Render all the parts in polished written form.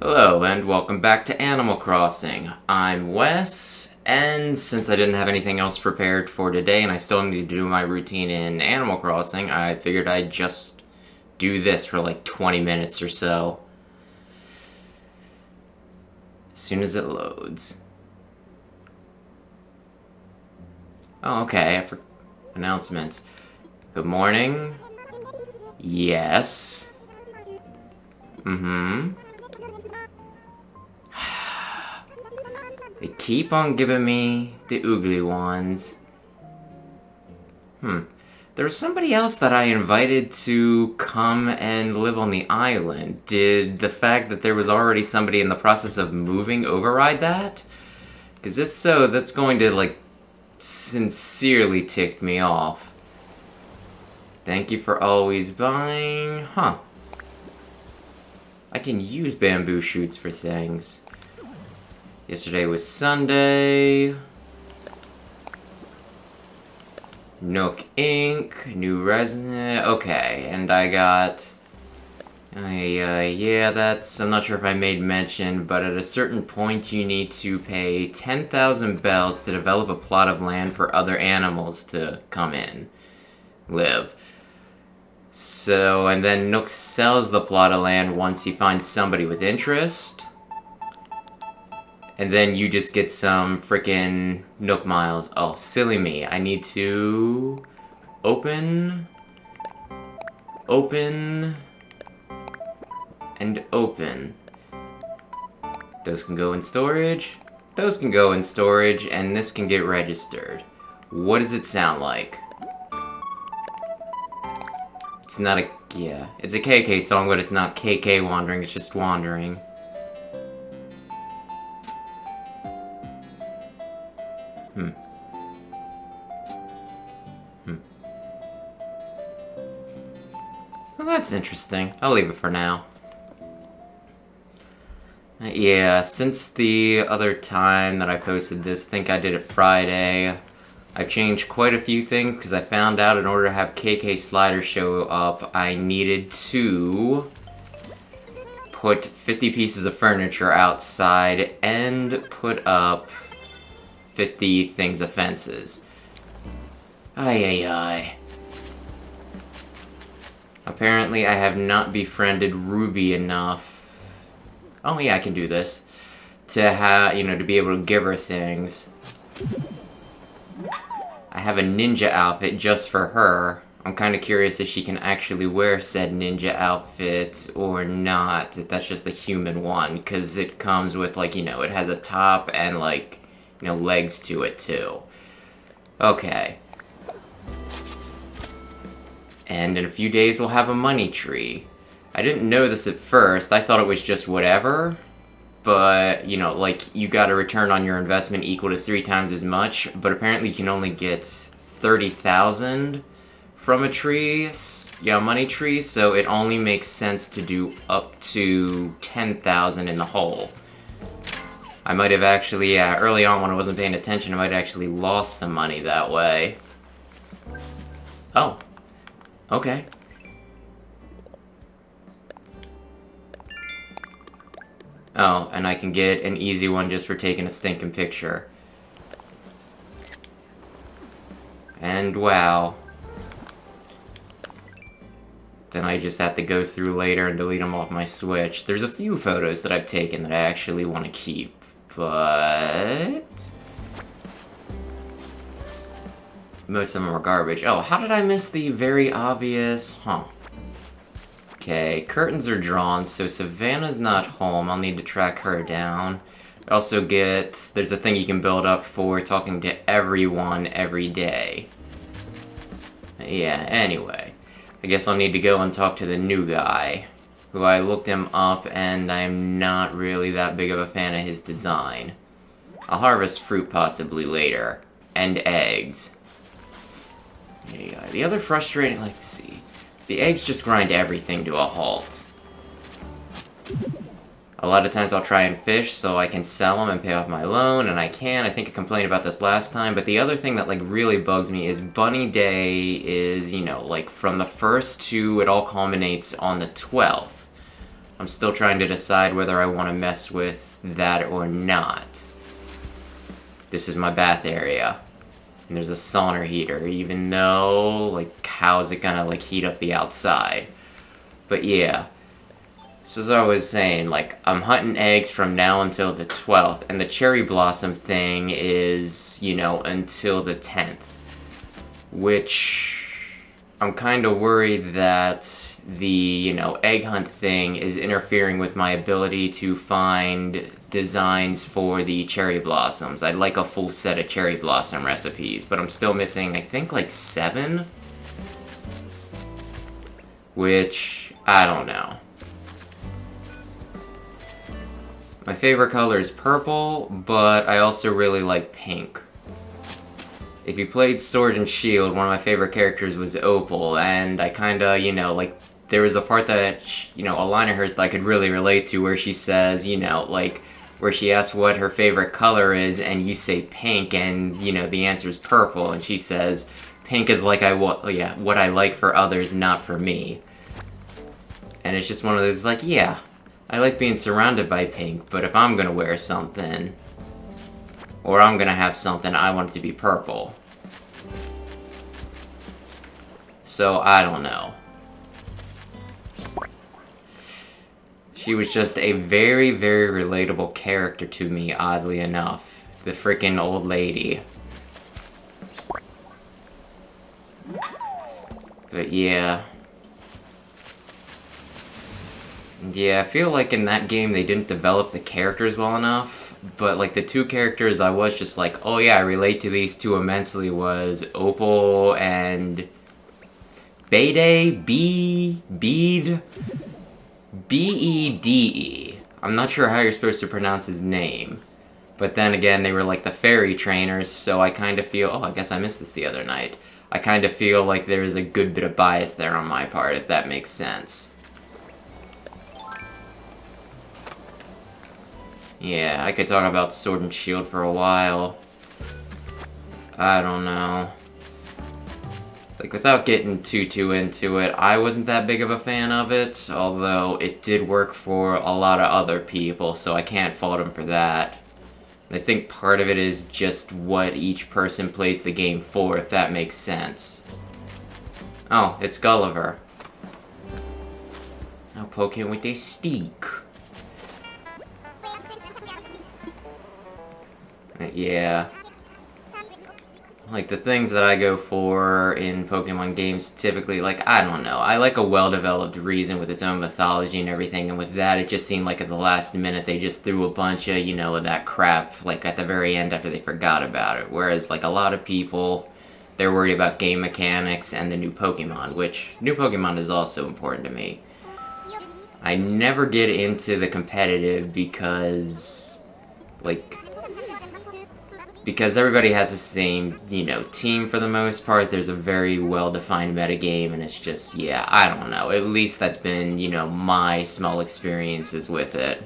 Hello, and welcome back to Animal Crossing. I'm Wes, and since I didn't have anything else prepared for today and I still need to do my routine in Animal Crossing, I figured I'd just do this for like 20 minutes or so. As soon as it loads. Oh, okay, announcements. Good morning. Yes. Mm-hmm. They keep on giving me the oogly ones. There was somebody else that I invited to come and live on the island. Did the fact that there was already somebody in the process of moving override that? Because if so, that's going to, like, sincerely tick me off. Thank you for always buying. Huh. I can use bamboo shoots for things. Yesterday was Sunday. Nook ink, new resin. Okay, and I got. Yeah, that's. I'm not sure if I made mention, but at a certain point you need to pay 10,000 bells to develop a plot of land for other animals to come in, live. So, and then Nook sells the plot of land once he finds somebody with interest. And then you just get some frickin' Nook miles. Oh, silly me. I need to open, and open. Those can go in storage. Those can go in storage, and this can get registered. What does it sound like? It's not a... yeah. It's a KK song, but it's not KK wandering. It's just wandering. Well, that's interesting. I'll leave it for now. Yeah, since the other time that I posted this, I think I did it Friday, I've changed quite a few things because I found out in order to have KK Slider show up, I needed to put 50 pieces of furniture outside and put up 50 things of fences. Ay. Apparently I have not befriended Ruby enough. Oh yeah, I can do this. To have, to be able to give her things. I have a ninja outfit just for her. I'm kind of curious if she can actually wear said ninja outfit or not. If that's just the human one. Because it comes with, like, it has a top and, like, legs to it too. Okay. And in a few days we'll have a money tree. I didn't know this at first. I thought it was just whatever. But, like, you got a return on your investment equal to 3 times as much. But apparently you can only get 30,000 from a tree. Yeah, money tree. So it only makes sense to do up to 10,000 in the hole. I might have actually, early on when I wasn't paying attention, I might have actually lost some money that way. Oh. Okay. Oh, and I can get an easy one just for taking a stinking picture. And wow. Then I just have to go through later and delete them off my Switch. There's a few photos that I've taken that I actually want to keep, but most of them are garbage. Oh, how did I miss the very obvious? Huh. Okay, curtains are drawn, so Savannah's not home. I'll need to track her down. Also there's a thing you can build up for talking to everyone every day. Yeah, anyway. I guess I'll need to go and talk to the new guy, who I looked him up and I'm not really that big of a fan of his design. I'll harvest fruit possibly later. And eggs. Yeah, the other frustrating, let's see. The eggs just grind everything to a halt. A lot of times I'll try and fish so I can sell them and pay off my loan, and I can. I think I complained about this last time, but the other thing that, like, really bugs me is Bunny Day is, like, from the 1st to it all culminates on the 12th. I'm still trying to decide whether I want to mess with that or not. This is my bath area. And there's a sauna heater, even though, like, how's it gonna, like, heat up the outside? But yeah. So as I was saying, like, I'm hunting eggs from now until the 12th, and the cherry blossom thing is, you know, until the 10th. Which... I'm kind of worried that the, you know, egg hunt thing is interfering with my ability to find designs for the cherry blossoms. I'd like a full set of cherry blossom recipes, but I'm still missing, I think, like 7? Which, I don't know. My favorite color is purple, but I also really like pink. If you played Sword and Shield, one of my favorite characters was Opal, and I kinda, you know, like, there was a part that, you know, a line of hers that I could really relate to where she says, you know, like, where she asks what her favorite color is, and you say pink, and, you know, the answer is purple, and she says, pink is like what I like for others, not for me. And it's just one of those, like, yeah, I like being surrounded by pink, but if I'm gonna wear something, or I'm gonna have something, I want it to be purple. So, I don't know. She was just a very, very relatable character to me, oddly enough. The freaking old lady. But yeah. Yeah, I feel like in that game they didn't develop the characters well enough. But, like, the two characters I was just like, oh yeah, I relate to these two immensely was Opal and... Bede? Bede? B-E-D-E. I'm not sure how you're supposed to pronounce his name. But then again, they were like the fairy trainers, so I kind of feel... Oh, I guess I missed this the other night. I kind of feel like there's a good bit of bias there on my part, if that makes sense. Yeah, I could talk about Sword and Shield for a while. I don't know. Like, without getting too into it, I wasn't that big of a fan of it, although it did work for a lot of other people, so I can't fault them for that. I think part of it is just what each person plays the game for, if that makes sense. Oh, it's Gulliver. I'll poke him with a stick. Yeah. Like, the things that I go for in Pokemon games, typically, like, I don't know. I like a well-developed reason with its own mythology and everything, and with that, it just seemed like at the last minute they just threw a bunch of, you know, of that crap, like, at the very end after they forgot about it. Whereas, like, a lot of people, they're worried about game mechanics and the new Pokemon, which, new Pokemon is also important to me. I never get into the competitive because, like... Because everybody has the same, you know, team for the most part. There's a very well-defined metagame, and it's just, yeah, I don't know. At least that's been, you know, my small experiences with it.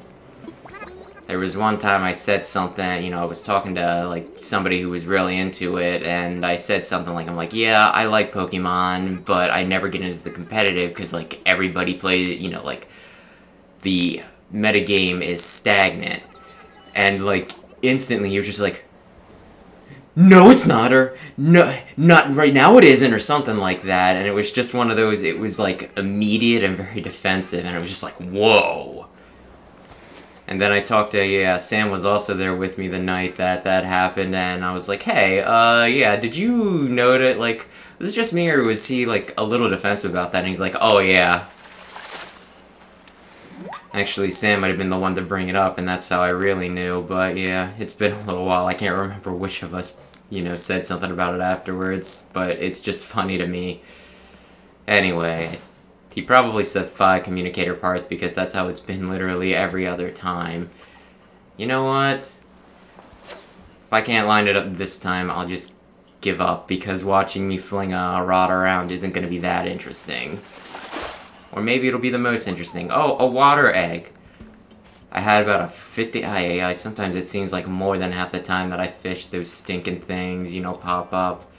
There was one time I said something, you know, I was talking to, like, somebody who was really into it, and I said something like, I'm like, yeah, I like Pokemon, but I never get into the competitive, because, like, everybody plays it, you know, like, the metagame is stagnant. And, like, instantly, he was just like, no, it's not, or, no, not right now it isn't, or something like that, and it was just one of those, it was, like, immediate and very defensive, and it was just like, whoa. And then I talked to, yeah, Sam was also there with me the night that that happened, and I was like, hey, yeah, did you notice, like, was it just me, or was he, like, a little defensive about that? And he's like, oh, yeah. Actually, Sam might have been the one to bring it up, and that's how I really knew, but yeah, it's been a little while. I can't remember which of us, you know, said something about it afterwards, but it's just funny to me. Anyway, he probably said 5 communicator parts because that's how it's been literally every other time. You know what? If I can't line it up this time, I'll just give up, because watching me fling a rod around isn't going to be that interesting. Or maybe it'll be the most interesting. Oh, a water egg. I had about a 50... sometimes it seems like more than half the time that I fish those stinking things, you know, pop up.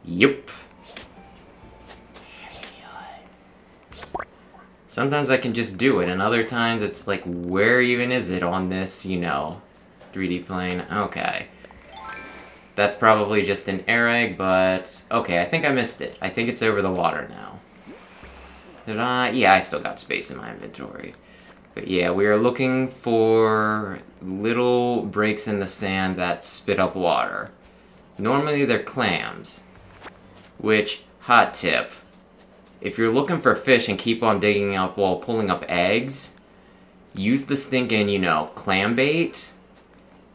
Yup. Sometimes I can just do it, and other times it's like, where even is it on this, you know, 3D plane? Okay. That's probably just an air egg, but... Okay, I think I missed it. I think it's over the water now. Did I? Yeah, I still got space in my inventory. But yeah, we are looking for little breaks in the sand that spit up water. Normally they're clams. Which, hot tip, if you're looking for fish and keep on digging up while pulling up eggs, use the stinking, you know, clam bait.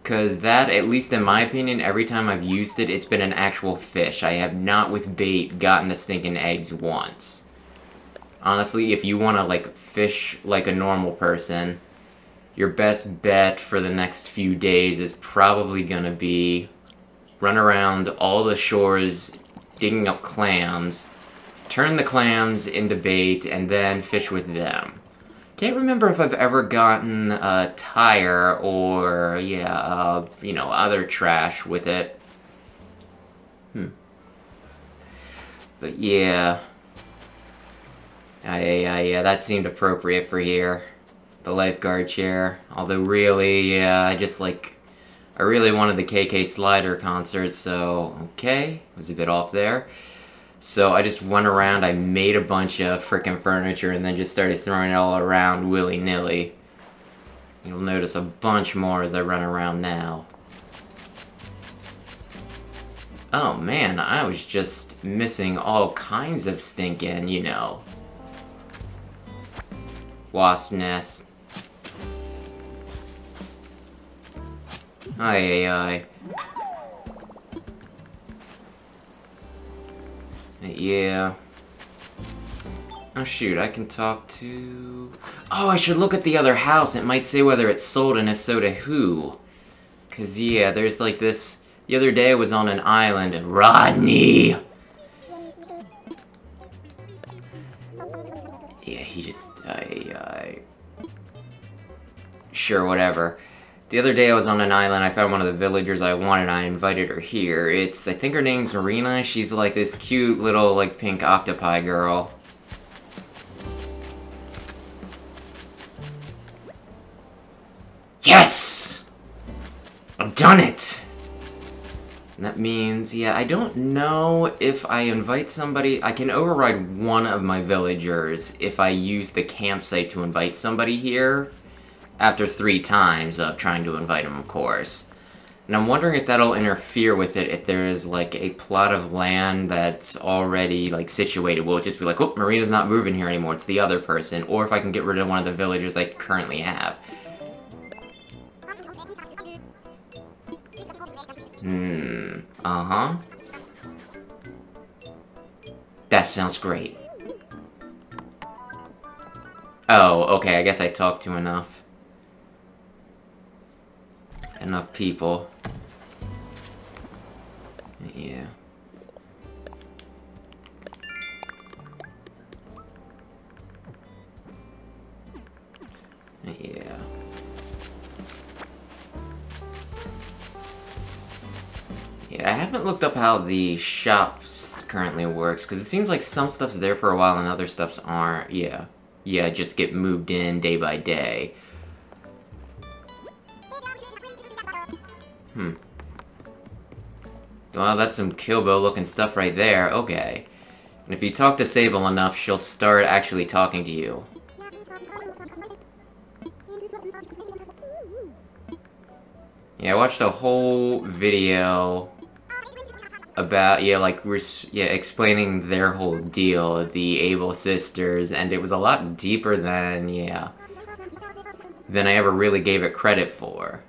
Because that, at least in my opinion, every time I've used it, it's been an actual fish. I have not, with bait, gotten the stinking eggs once. Honestly, if you want to, like, fish like a normal person, your best bet for the next few days is probably gonna be run around all the shores digging up clams, turn the clams into bait, and then fish with them. Can't remember if I've ever gotten a tire or, yeah, you know, other trash with it. But yeah. Yeah, that seemed appropriate for here. The lifeguard chair. Although really, yeah, I really wanted the KK Slider concert, so, okay, was a bit off there. So I just went around, I made a bunch of frickin' furniture, and then just started throwing it all around willy-nilly. You'll notice a bunch more as I run around now. Oh man, I was just missing all kinds of stinking, you know, wasp nest. Aye. Yeah. Oh shoot, I can talk to... Oh, I should look at the other house. It might say whether it's sold and if so to who. Cause yeah, there's like this... The other day I was on an island and Rodney! Yeah, he just... Sure, whatever. The other day I was on an island, I found one of the villagers I wanted, I invited her here. I think her name's Marina, she's like this cute little, like, pink octopi girl. Yes! I've done it! And that means, yeah, I don't know if I invite somebody, I can override one of my villagers if I use the campsite to invite somebody here. After 3 times of trying to invite him, of course. And I'm wondering if that'll interfere with it if there is, like, a plot of land that's already, like, situated. Will it just be like, oh, Marina's not moving here anymore, it's the other person. Or if I can get rid of one of the villagers I currently have. Uh-huh. That sounds great. Oh, okay, I guess I talked to enough people. Yeah. Yeah. Yeah, I haven't looked up how the shop currently works, because it seems like some stuff's there for a while and other stuff's aren't. Yeah. Yeah, just get moved in day by day. Well, that's some Kill Bill looking stuff right there. Okay. And if you talk to Sable enough, she'll start actually talking to you. Yeah, I watched a whole video about, explaining their whole deal, the Able sisters, and it was a lot deeper than I ever really gave it credit for.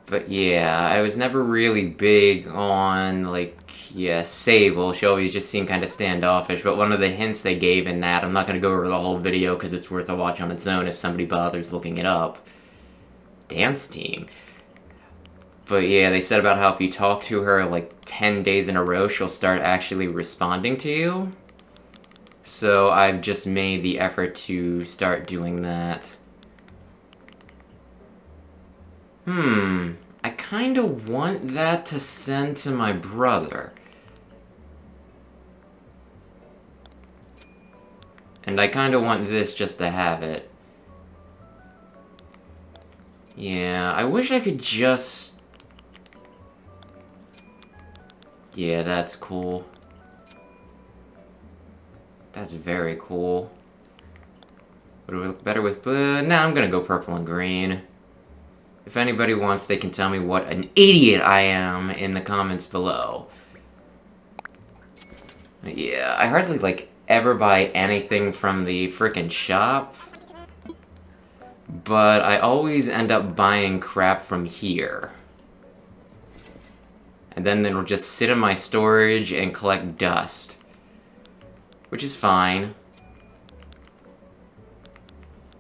But yeah, I was never really big on, Sable. She always just seemed kind of standoffish, but one of the hints they gave in that, I'm not going to go over the whole video because it's worth a watch on its own if somebody bothers looking it up. Dance team. But yeah, they said about how if you talk to her like 10 days in a row, she'll start actually responding to you. So I've just made the effort to start doing that. I kind of want that to send to my brother. And I kinda want this just to have it. Yeah, I wish I could just... Yeah, that's cool. That's very cool. Would it look better with blue? Nah, I'm gonna go purple and green. If anybody wants, they can tell me what an idiot I am in the comments below. Yeah, I hardly, like, ever buy anything from the frickin' shop. But I always end up buying crap from here. And then it'll just sit in my storage and collect dust. Which is fine.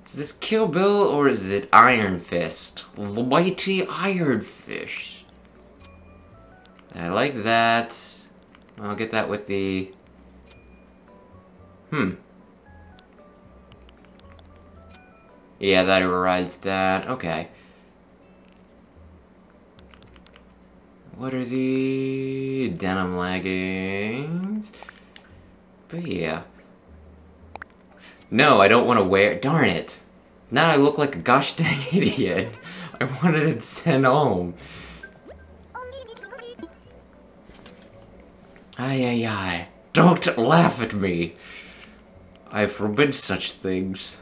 Is this Kill Bill or is it Iron Fist? The Mighty Iron Fish. I like that. I'll get that with the... Yeah, that overrides that. Okay. What are the... denim leggings? But yeah. No, I don't want to wear... Darn it. Now I look like a gosh dang idiot. I wanted it sent home. Ay. Don't laugh at me. I forbid such things.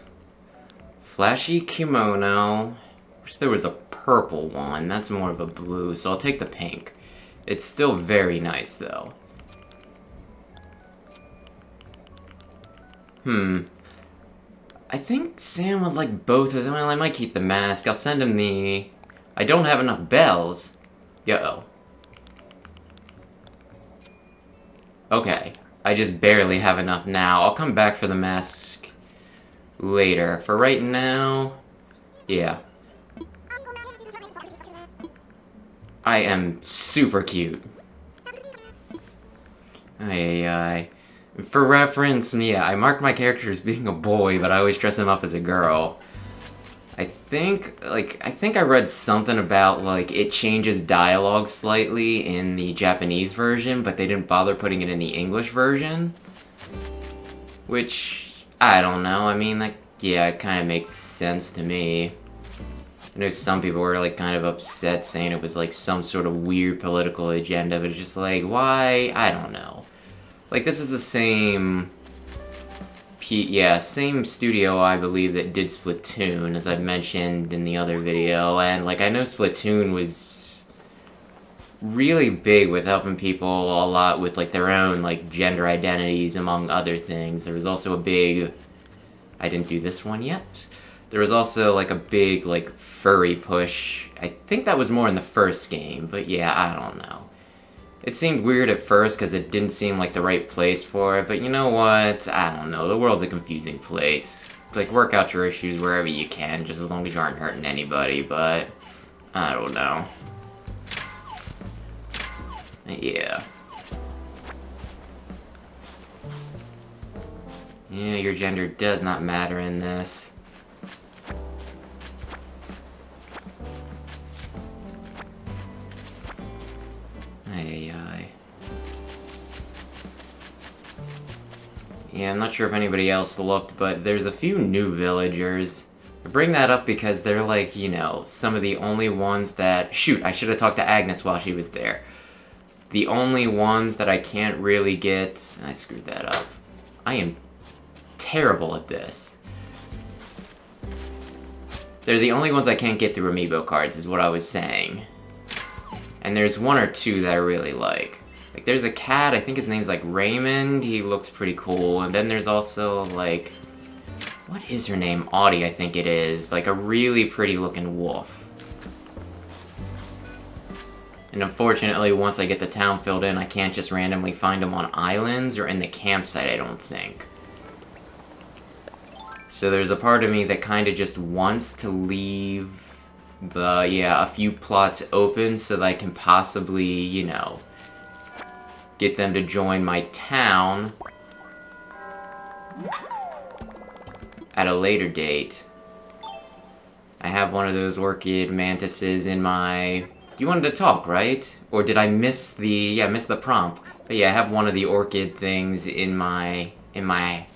Flashy kimono. Wish there was a purple one. That's more of a blue, so I'll take the pink. It's still very nice, though. I think Sam would like both of them. Well, I might keep the mask. I'll send him the... I don't have enough bells. Uh-oh. Okay. I just barely have enough now. I'll come back for the mask later. For right now... Yeah. I am super cute. Ay. For reference, yeah, I marked my character as being a boy, but I always dress him up as a girl. I think I read something about, like, it changes dialogue slightly in the Japanese version, but they didn't bother putting it in the English version. Which, I don't know, I mean, like, yeah, it kind of makes sense to me. I know some people were, like, kind of upset saying it was, like, some sort of weird political agenda, but it's just like, why? I don't know. Like, this is the same... same studio, I believe, that did Splatoon, as I've mentioned in the other video, and, like, I know Splatoon was really big with helping people a lot with, like, their own, like, gender identities, among other things. There was also a big... I didn't do this one yet. There was also, like, a big, like, furry push. I think that was more in the first game, but yeah, I don't know. It seemed weird at first because it didn't seem like the right place for it, but you know what? I don't know. The world's a confusing place. It's like, work out your issues wherever you can, just as long as you aren't hurting anybody, but... I don't know. Yeah. Yeah, your gender does not matter in this. Yeah, I'm not sure if anybody else looked, but there's a few new villagers. I bring that up because they're like, you know, some of the only ones that... Shoot, I should have talked to Agnes while she was there. The only ones that I can't really get... I screwed that up. I am terrible at this. They're the only ones I can't get through amiibo cards, is what I was saying. And there's one or two that I really like. Like, there's a cat, I think his name's, like, Raymond. He looks pretty cool. And then there's also, like... What is her name? Audie, I think it is. Like, a really pretty-looking wolf. And unfortunately, once I get the town filled in, I can't just randomly find them on islands or in the campsite, I don't think. So there's a part of me that kind of just wants to leave a few plots open so that I can possibly, you know... get them to join my town at a later date. I have one of those orchid mantises in my... You wanted to talk, right? Or did I miss the... miss the prompt. But yeah, I have one of the orchid things in my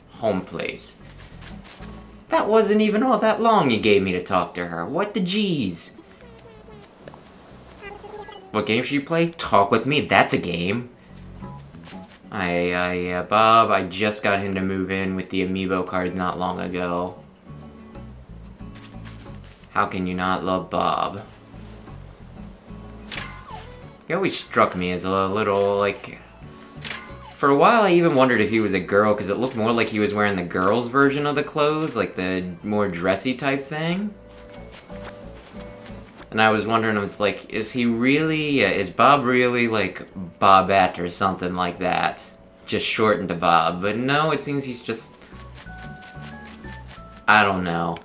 home place. That wasn't even all that long you gave me to talk to her. What the jeez? What game should you play? Talk with me, that's a game. Bob, I just got him to move in with the amiibo cards not long ago. How can you not love Bob? He always struck me as a little, like... For a while I even wondered if he was a girl, because it looked more like he was wearing the girl's version of the clothes, like the more dressy type thing. And I was wondering, it's like, is he really, is Bob really like Bobette or something like that? Just shortened to Bob. But no, it seems he's just... I don't know.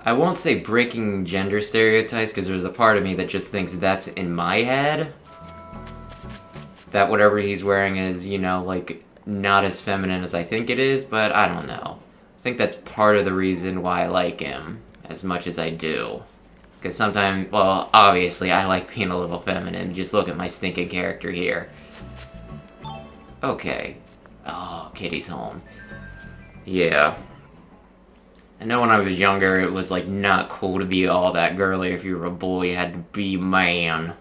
I won't say breaking gender stereotypes, because there's a part of me that just thinks that's in my head. That whatever he's wearing is, you know, like, not as feminine as I think it is, but I don't know. I think that's part of the reason why I like him as much as I do. Because sometimes, well, obviously I like being a little feminine. Just look at my stinking character here. Okay. Oh, Kitty's home. Yeah. I know when I was younger, it was, like, not cool to be all that girly. If you were a boy, you had to be man.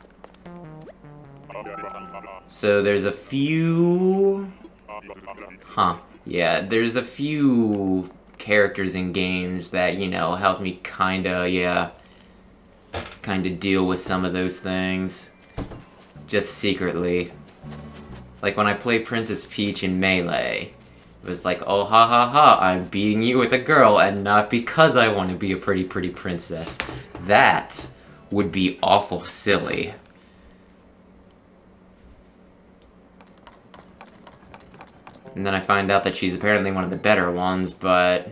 So there's a few... Huh. Yeah, there's a few characters in games that, you know, help me kinda deal with some of those things. Just secretly. Like when I play Princess Peach in Melee. It was like, oh ha ha ha, I'm beating you with a girl and not because I want to be a pretty princess. That would be awful silly. And then I find out that she's apparently one of the better ones, but...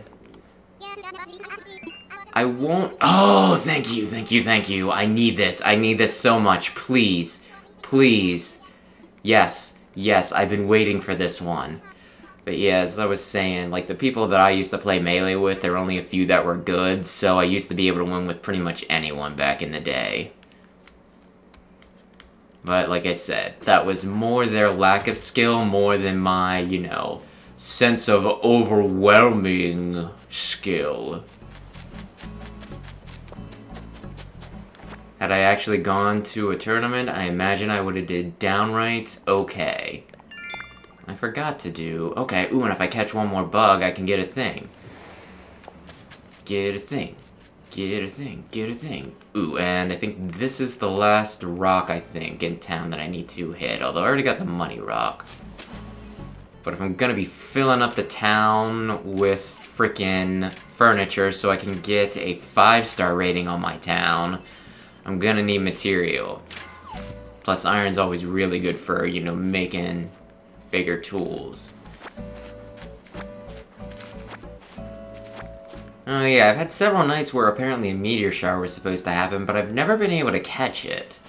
I won't... Oh, thank you. I need this so much. Please. Please. Yes, I've been waiting for this one. But yeah, as I was saying, like, the people that I used to play Melee with, there were only a few that were good, so I used to be able to win with pretty much anyone back in the day. But, like I said, that was more their lack of skill more than my, you know, sense of overwhelming skill. Had I actually gone to a tournament, I imagine I would have did downright okay. I forgot to do... Okay, ooh, and if I catch one more bug, I can get a thing. Get a thing. Get a thing. Ooh, and I think this is the last rock, I think, in town that I need to hit. Although I already got the money rock. But if I'm gonna be filling up the town with frickin' furniture so I can get a 5-star rating on my town, I'm gonna need material. Plus, iron's always really good for, you know, making bigger tools. Oh yeah, I've had several nights where apparently a meteor shower was supposed to happen, but I've never been able to catch it.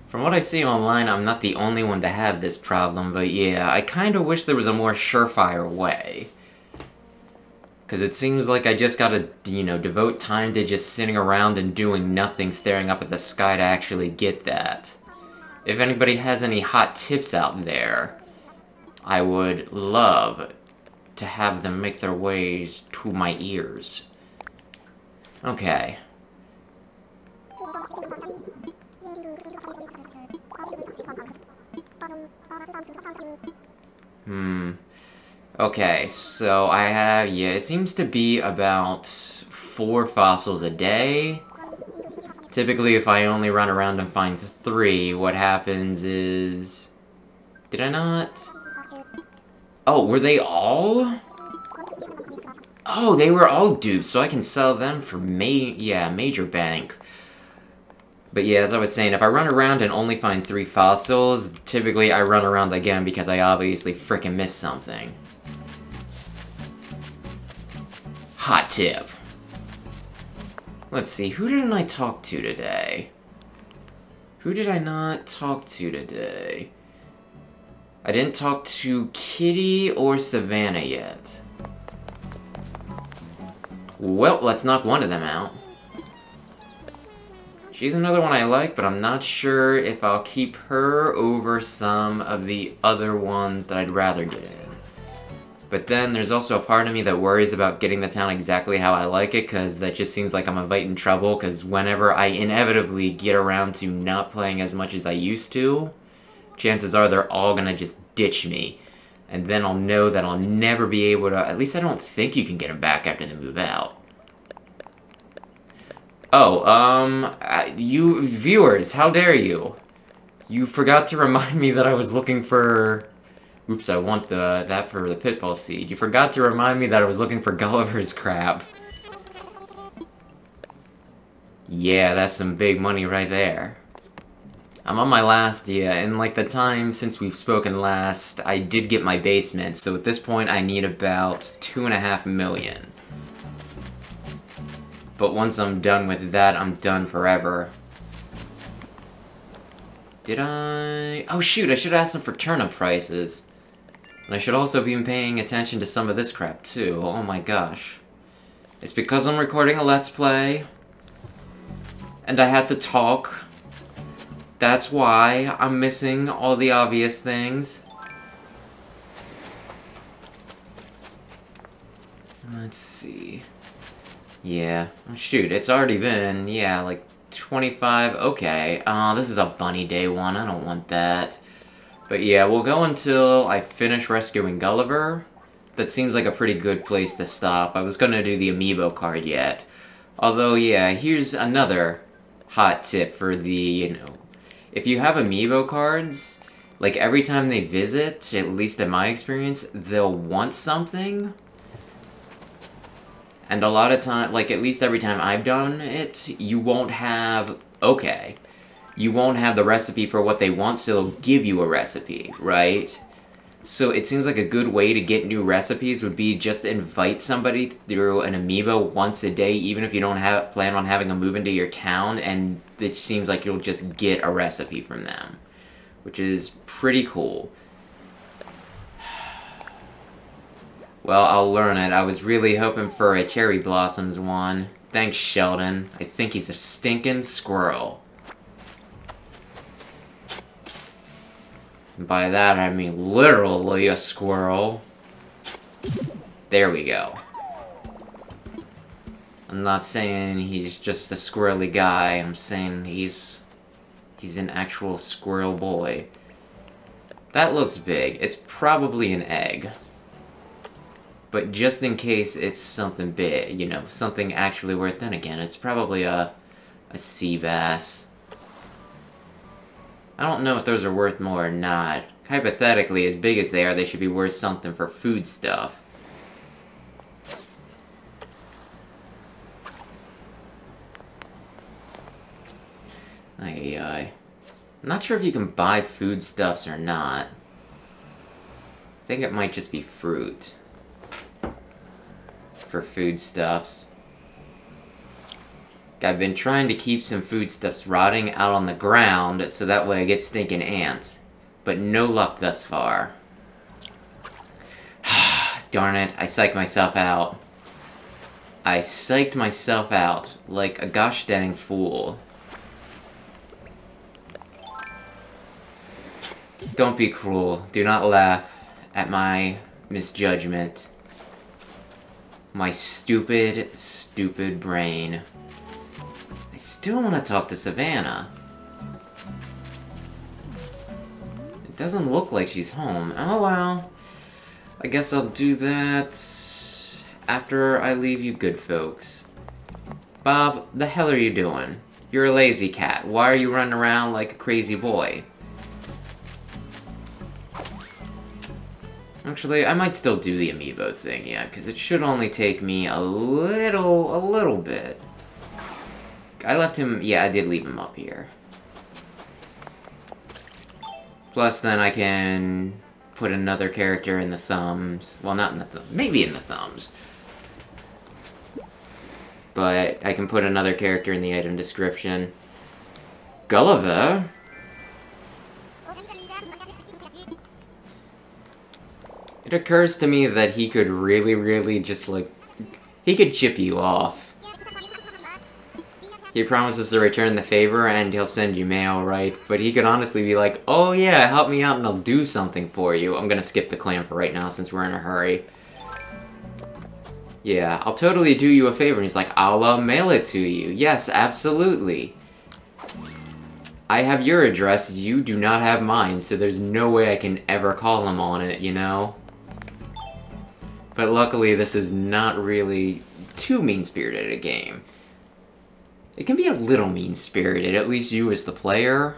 From what I see online, I'm not the only one to have this problem, but yeah, I kinda wish there was a more surefire way. Cause it seems like I just gotta, you know, devote time to just sitting around and doing nothing, staring up at the sky to actually get that. If anybody has any hot tips out there, I would love to have them make their ways to my ears. Okay. Okay, so I have, yeah, it seems to be about 4 fossils a day. Typically, if I only run around and find 3, what happens is... Did I not? Oh, were they all? Oh, they were all dupes, so I can sell them for major bank. But yeah, as I was saying, if I run around and only find 3 fossils, typically I run around again because I obviously frickin' missed something. Hot tip. Let's see, who didn't I talk to today? Who did I not talk to today? I didn't talk to Kitty or Savannah yet. Well, let's knock one of them out. She's another one I like, but I'm not sure if I'll keep her over some of the other ones that I'd rather get in. But then there's also a part of me that worries about getting the town exactly how I like it, because that just seems like I'm inviting trouble, because whenever I inevitably get around to not playing as much as I used to, chances are they're all gonna just ditch me. And then I'll know that I'll never be able to... At least I don't think you can get them back after they move out. Oh, you viewers, how dare you? You forgot to remind me that I was looking for... Oops, I want that for the Pitfall Seed. You forgot to remind me that I was looking for Gulliver's Crab. Yeah, that's some big money right there. I'm on my last, and like the time since we've spoken last, I did get my basement, so at this point I need about 2.5 million. But once I'm done with that, I'm done forever. Did I... Oh shoot, I should ask them for turnip prices. And I should also be paying attention to some of this crap too, oh my gosh. It's because I'm recording a Let's Play, and I had to talk. That's why I'm missing all the obvious things. Let's see. Yeah. Oh, shoot, it's already been, yeah, like 25. Okay. This is a bunny day one. I don't want that. But yeah, we'll go until I finish rescuing Gulliver. That seems like a pretty good place to stop. I was gonna do the amiibo card yet. Although, yeah, here's another hot tip for the, you know... If you have amiibo cards, like every time they visit, at least in my experience, they'll want something. And a lot of time, like at least every time I've done it, you won't have, okay, you won't have the recipe for what they want, so they'll give you a recipe, right? So it seems like a good way to get new recipes would be just invite somebody through an amiibo once a day, even if you don't plan on having them move into your town, and it seems like you'll just get a recipe from them, which is pretty cool. Well, I'll learn it. I was really hoping for a Cherry Blossoms one. Thanks, Sheldon. I think he's a stinking squirrel. And by that, I mean literally a squirrel. There we go. I'm not saying he's just a squirrely guy. I'm saying he's an actual squirrel boy. That looks big. It's probably an egg. But just in case it's something big, you know, something actually worth, then again, it's probably a sea bass. I don't know if those are worth more or not. Hypothetically, as big as they are, they should be worth something for food stuff. I'm not sure if you can buy foodstuffs or not. I think it might just be fruit for foodstuffs. I've been trying to keep some foodstuffs rotting out on the ground so that way I get stinking ants. But no luck thus far. Darn it, I psyched myself out. I psyched myself out like a gosh dang fool. Don't be cruel. Do not laugh at my misjudgment. My stupid, stupid brain. I still want to talk to Savannah. It doesn't look like she's home. Oh well. I guess I'll do that after I leave you good folks. Bob, the hell are you doing? You're a lazy cat. Why are you running around like a crazy boy? Actually, I might still do the amiibo thing, yeah, because it should only take me a little bit. I left him, yeah, I did leave him up here. Plus, then I can put another character in the thumbs. Well, not in the thumbs, maybe in the thumbs. But I can put another character in the item description. Gulliver? It occurs to me that he could really just, like... He could chip you off. He promises to return the favor and he'll send you mail, right? But he could honestly be like, oh yeah, help me out and I'll do something for you. I'm gonna skip the clan for right now since we're in a hurry. Yeah, I'll totally do you a favor. And he's like, I'll mail it to you. Yes, absolutely. I have your address, you do not have mine, so there's no way I can ever call him on it, you know? But luckily, this is not really too mean-spirited a game. It can be a little mean-spirited, at least you as the player.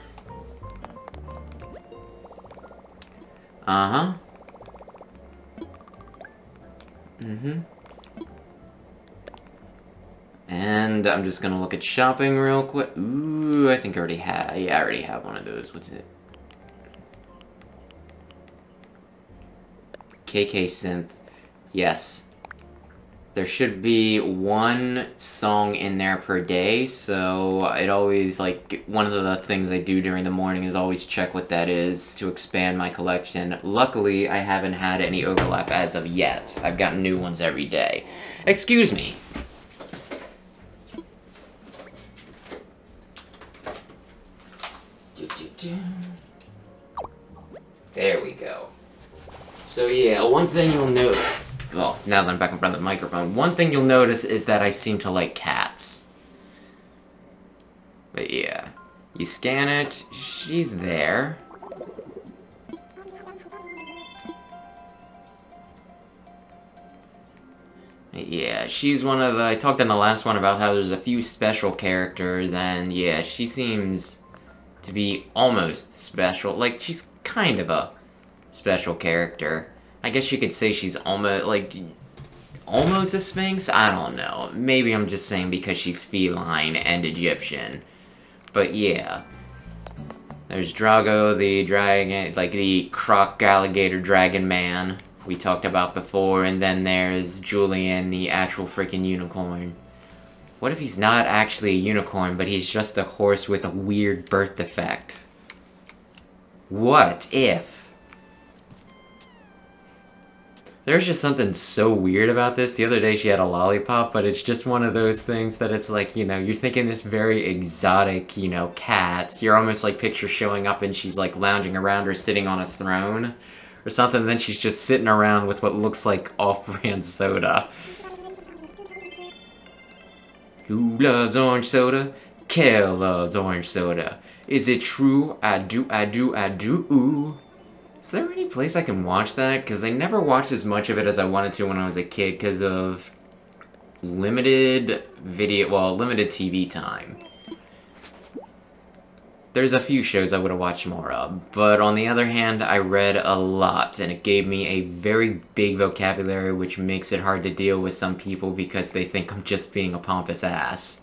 Uh-huh. Mm-hmm. And I'm just gonna look at shopping real quick. Ooh, I think I already have... Yeah, I already have one of those. What's it? KK Synth. Yes. There should be one song in there per day, so it always, like, one of the things I do during the morning is always check what that is to expand my collection. Luckily, I haven't had any overlap as of yet. I've gotten new ones every day. Excuse me. There we go. So yeah, one thing you'll notice... Well, now that I'm back in front of the microphone, one thing you'll notice is that I seem to like cats. But yeah, you scan it, she's there. Yeah, she's one of the... I talked in the last one about how there's a few special characters, and yeah, she seems to be almost special. Like, she's kind of a special character. I guess you could say she's almost, like, almost a Sphinx? I don't know. Maybe I'm just saying because she's feline and Egyptian. But yeah. There's Drago, the dragon, like the croc alligator dragon man we talked about before, and then there's Julian, the actual freaking unicorn. What if he's not actually a unicorn, but he's just a horse with a weird birth defect? What if? There's just something so weird about this. The other day she had a lollipop, but it's just one of those things that it's like, you know, you're thinking this very exotic, you know, cat. You're almost like picture showing up and she's like lounging around or sitting on a throne or something. Then she's just sitting around with what looks like off-brand soda. Who loves orange soda? Kel loves orange soda. Is it true? I do, I do, I do. Ooh. Is there any place I can watch that? Because I never watched as much of it as I wanted to when I was a kid because of limited video, well, limited TV time. There's a few shows I would have watched more of, but on the other hand, I read a lot, and it gave me a very big vocabulary, which makes it hard to deal with some people because they think I'm just being a pompous ass.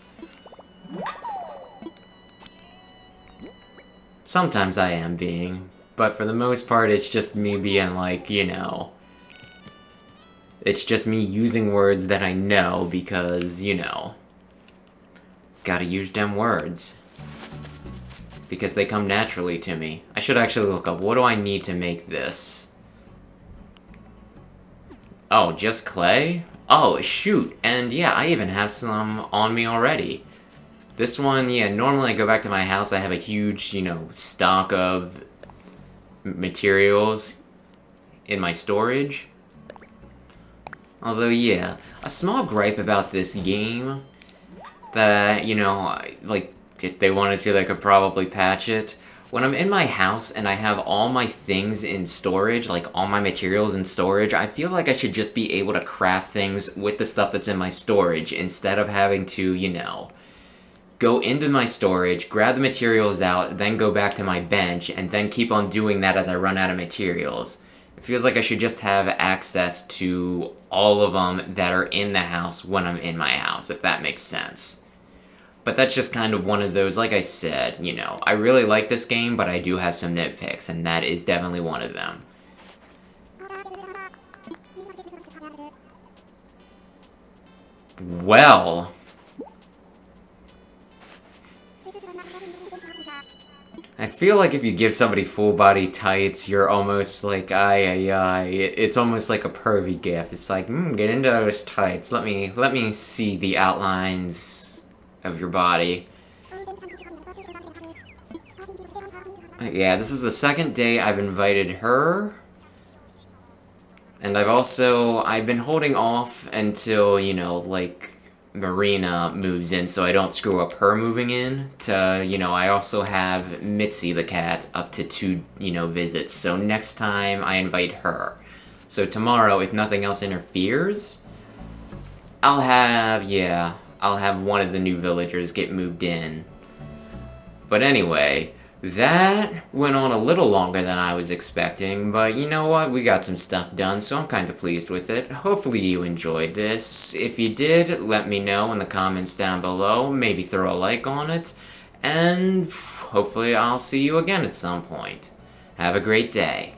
Sometimes I am being, but for the most part, it's just me being like, you know... It's just me using words that I know because, you know... Gotta use them words. Because they come naturally to me. I should actually look up, what do I need to make this? Oh, just clay? Oh, shoot! And yeah, I even have some on me already. This one, yeah, normally I go back to my house, I have a huge, you know, stock of materials in my storage. Although, yeah, a small gripe about this game that, you know, like, if they wanted to, they could probably patch it. When I'm in my house and I have all my things in storage, like all my materials in storage, I feel like I should just be able to craft things with the stuff that's in my storage instead of having to, you know, go into my storage, grab the materials out, then go back to my bench, and then keep on doing that as I run out of materials. It feels like I should just have access to all of them that are in the house when I'm in my house, if that makes sense. But that's just kind of one of those, like I said, you know, I really like this game, but I do have some nitpicks, and that is definitely one of them. Well... I feel like if you give somebody full-body tights, you're almost like, it's almost like a pervy gift. It's like, get into those tights. Let me see the outlines of your body. Yeah, this is the second day I've invited her. And I've been holding off until, you know, like, Marina moves in so I don't screw up her moving in. I also have Mitzi the cat up to 2, visits. So next time I invite her. So tomorrow, if nothing else interferes, I'll have one of the new villagers get moved in. But anyway, that went on a little longer than I was expecting, but you know what? We got some stuff done, so I'm kind of pleased with it. Hopefully you enjoyed this. If you did, let me know in the comments down below. Maybe throw a like on it, and hopefully I'll see you again at some point. Have a great day.